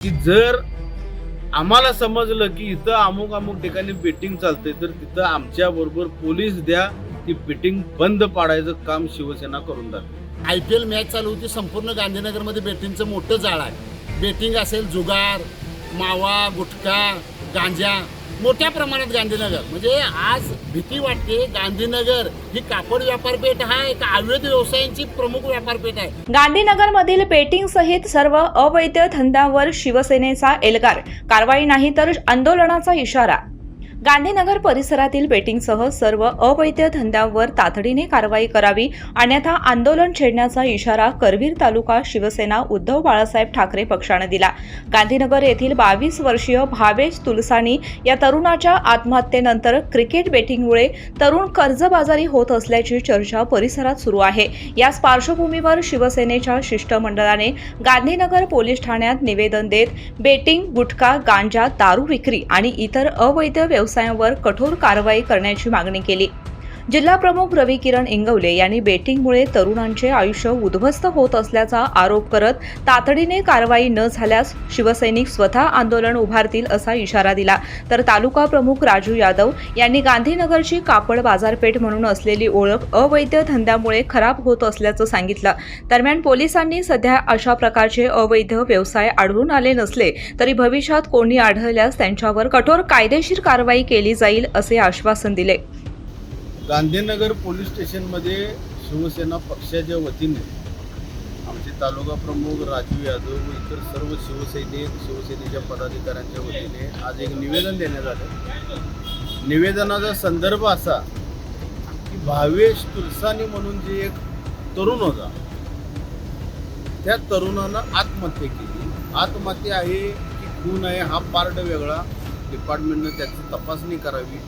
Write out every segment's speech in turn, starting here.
की जर आम्हाला समजलं की इथं अमुक अमुक ठिकाणी बेटिंग चालते तर तिथं आमच्या बरोबर पोलीस द्या, ती बेटिंग बंद पाडायचं काम शिवसेना करून दाखवेल। IPL मॅच चालू होती, संपूर्ण गांधीनगरमध्ये बेटिंगचं मोठं जाळ आहे। बेटिंग असेल, जुगार, मावा, गुटखा, गांजा मोठ्या प्रमाणात गांधीनगर म्हणजे आज भीती वाटते। गांधीनगर ही कापड व्यापारपेठ आहे का अवैध व्यवसायांची प्रमुख व्यापारपेठ आहे? गांधीनगरमधील बेटिंग सहित सर्व अवैध धंद्यांवर शिवसेनेचा एल्गार, कारवाई नाही तर आंदोलनाचा इशारा। गांधीनगर परिसरातील बेटिंगसह सर्व अवैध धंद्यांवर तातडीने कारवाई करावी, अन्यथा आंदोलन छेडण्याचा इशारा करवीर तालुका शिवसेना उद्धव बाळासाहेब ठाकरे पक्षाने दिला। गांधीनगर येथील 22 वर्षीय भावेश तुलसानी या तरुणाच्या आत्महत्येनंतर क्रिकेट बेटिंगमुळे तरुण कर्जबाजारी होत असल्याची चर्चा परिसरात सुरू आहे। याच पार्श्वभूमीवर शिवसेनेच्या शिष्टमंडळाने गांधीनगर पोलीस ठाण्यात निवेदन देत बेटिंग, गुटखा, गांजा, दारू विक्री आणि इतर अवैध व्यवसायांवर कठोर कारवाई करण्याची मागणी केली। जिल्हा प्रमुख रवी किरण इंगवले यांनी बेटिंगमुळे तरुणांचे आयुष्य उद्ध्वस्त होत असल्याचा आरोप करत तातडीने कारवाई न झाल्यास शिवसैनिक स्वतः आंदोलन उभारतील असा इशारा दिला। तर तालुका प्रमुख राजू यादव यांनी गांधीनगरची कापड बाजारपेठ म्हणून असलेली ओळख अवैध धंद्यामुळे खराब होत असल्याचं सांगितलं। दरम्यान पोलिसांनी सध्या अशा प्रकारचे अवैध व्यवसाय आढळून आले नसले तरी भविष्यात कोणी आढळल्यास त्यांच्यावर कठोर कायदेशीर कारवाई केली जाईल असे आश्वासन दिले। गांधीनगर पोलीस स्टेशनमध्ये शिवसेना पक्षाच्या वतीने आमचे तालुका प्रमुख राजू यादव व इतर सर्व शिवसेनेच्या पदाधिकाऱ्यांच्या वतीने आज एक निवेदन देण्यात आलं। निवेदनाचा संदर्भ असा की भावेश तुलसानी म्हणून जे एक तरुण होता, त्या तरुणानं आत्महत्या केली। आत्महत्या आहे की खून आहे हा पार्ट वेगळा, डिपार्टमेंटनं त्याची तपासणी करावी,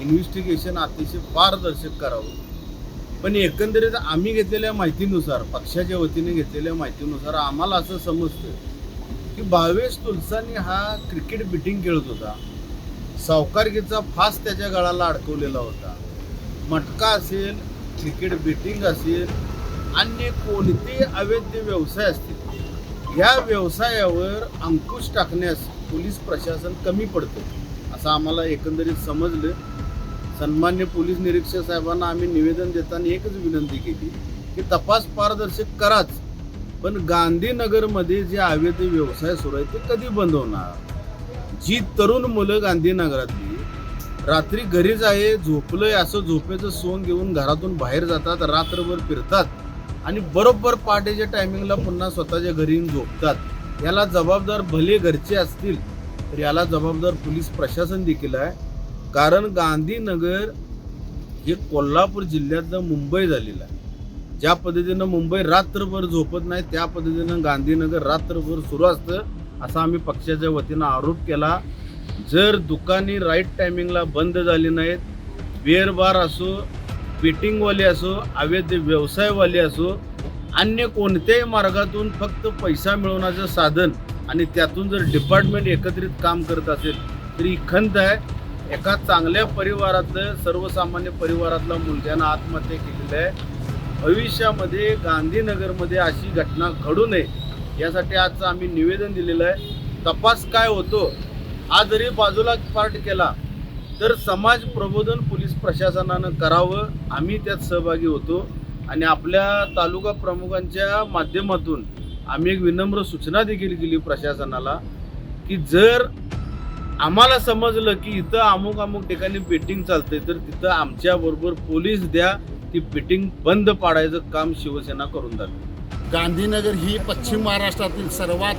इन्व्हेस्टिगेशन अतिशय पारदर्शक करावं। पण एकंदरीत आम्ही घेतलेल्या माहितीनुसार, पक्षाच्या वतीने घेतलेल्या माहितीनुसार आम्हाला असं समजतं की भावेश तुलसानी हा क्रिकेट बेटिंग खेळत होता। सावकारकीचा फास त्याच्या गळाला अडकवलेला होता। मटका असेल, क्रिकेट बेटिंग असेल, अन्य कोणतेही अवैध व्यवसाय असतील, या व्यवसायावर अंकुश टाकण्यास पोलीस प्रशासन कमी पडतं असं आम्हाला एकंदरीत समजलं। सन्मान्य पोलीस निरीक्षक साहेबांना आम्ही निवेदन देताना एकच विनंती केली की तपास पारदर्शक कराच, पण गांधीनगरमध्ये जे अवैध व्यवसाय सुरू आहे ते कधी बंद होणार? जी तरुण मुलं गांधीनगरातली रात्री घरीच आहे, झोपलंय असं झोपेचं सोंग घेऊन घरातून बाहेर जातात, रात्रभर फिरतात आणि बरोबर पहाटेच्या टायमिंगला पुन्हा स्वतःच्या घरी झोपतात। याला जबाबदार भले घरचे असतील तर याला जबाबदार पोलीस प्रशासन देखील आहे। कारण गांधीनगर हे कोल्हापूर जिल्ह्यातलं मुंबई झालेलं आहे। ज्या पद्धतीनं मुंबई रात्रभर झोपत नाही त्या पद्धतीनं गांधीनगर रात्रभर सुरू असतं असा आम्ही पक्षाच्या वतीनं आरोप केला। जर दुकाने राईट टायमिंगला बंद झाली नाहीत, बिअर बार असो, बेटिंगवाले असो, अवैध व्यवसायवाले असो, अन्य कोणत्याही मार्गातून फक्त पैसा मिळवण्याचं साधन आणि त्यातून जर डिपार्टमेंट एकत्रित काम करत असेल तरी खंत आहे। एका चांगल्या परिवारातलं, सर्वसामान्य परिवारातल्या मुलग्यानं आत्महत्या केलेली आहे। भविष्यामध्ये गांधीनगरमध्ये अशी घटना घडू नये यासाठी आजचं आम्ही निवेदन दिलेलं आहे। तपास काय होतो हा जरी बाजूला पार्ट केला तर समाज प्रबोधन पोलीस प्रशासनानं करावं, आम्ही त्यात सहभागी होतो आणि आपल्या तालुका प्रमुखांच्या माध्यमातून आम्ही एक विनम्र सूचना देखील केली प्रशासनाला की जर आम्हाला समजलं की इथं अमुक अमुक ठिकाणी बेटिंग चालते तर तिथं आमच्या बरोबर पोलीस द्या, ती बेटिंग बंद पाडायचं काम शिवसेना करून दाखवेल। गांधीनगर ही पश्चिम महाराष्ट्रातील सर्वात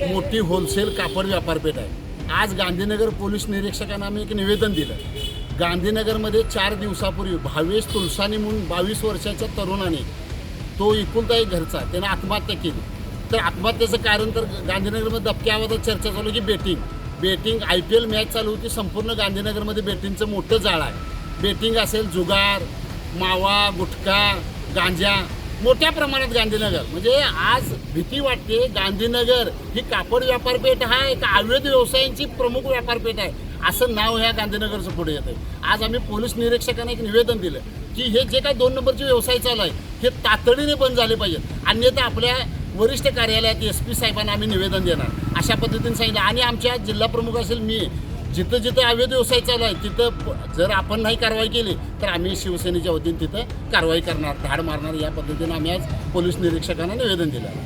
मोठी होलसेल कापड व्यापारपेठ आहे। आज गांधीनगर पोलीस निरीक्षकांना आम्ही एक निवेदन दिलं। गांधीनगरमध्ये 4 दिवसापूर्वी भावेश तुलसानी म्हणून 22 वर्षाच्या तरुणाने, तो एकुलता एक घरचा, त्याने आत्महत्या केली। तर आत्महत्येचं कारण तर गांधीनगरमध्ये दबक्या आवाजात चर्चा चालू की बेटिंग IPL मॅच चालू होती, संपूर्ण गांधीनगरमध्ये बेटिंगचं मोठं जाळ आहे। बेटिंग असेल, जुगार, मावा, गुटखा, गांजा मोठ्या प्रमाणात गांधीनगर म्हणजे आज भीती वाटते। गांधीनगर ही कापड व्यापारपेठ आहे का अवैध व्यवसायांची प्रमुख व्यापारपेठ आहे असं नाव ह्या गांधीनगरचं पुढे येतं। आज आम्ही पोलीस निरीक्षकांना एक निवेदन दिलं की हे जे काय 2 नंबरचे व्यवसाय चालू आहे हे तातडीने बंद झाले पाहिजेत, अन्यथा आपल्या वरिष्ठ कार्यालयात SP साहेबांना आम्ही निवेदन देणार अशा पद्धतीने सांगितलं. आणि आमच्या जिल्हा प्रमुख असेल मी, जिथं जिथं अवैध व्यवसाय चालू आहे तिथं जर आपण नाही कारवाई केली तर आम्ही शिवसेनेच्या वतीने तिथं कारवाई करणार, धाड मारणार, या पद्धतीने आम्ही आज पोलीस निरीक्षकांना निवेदन दिलं.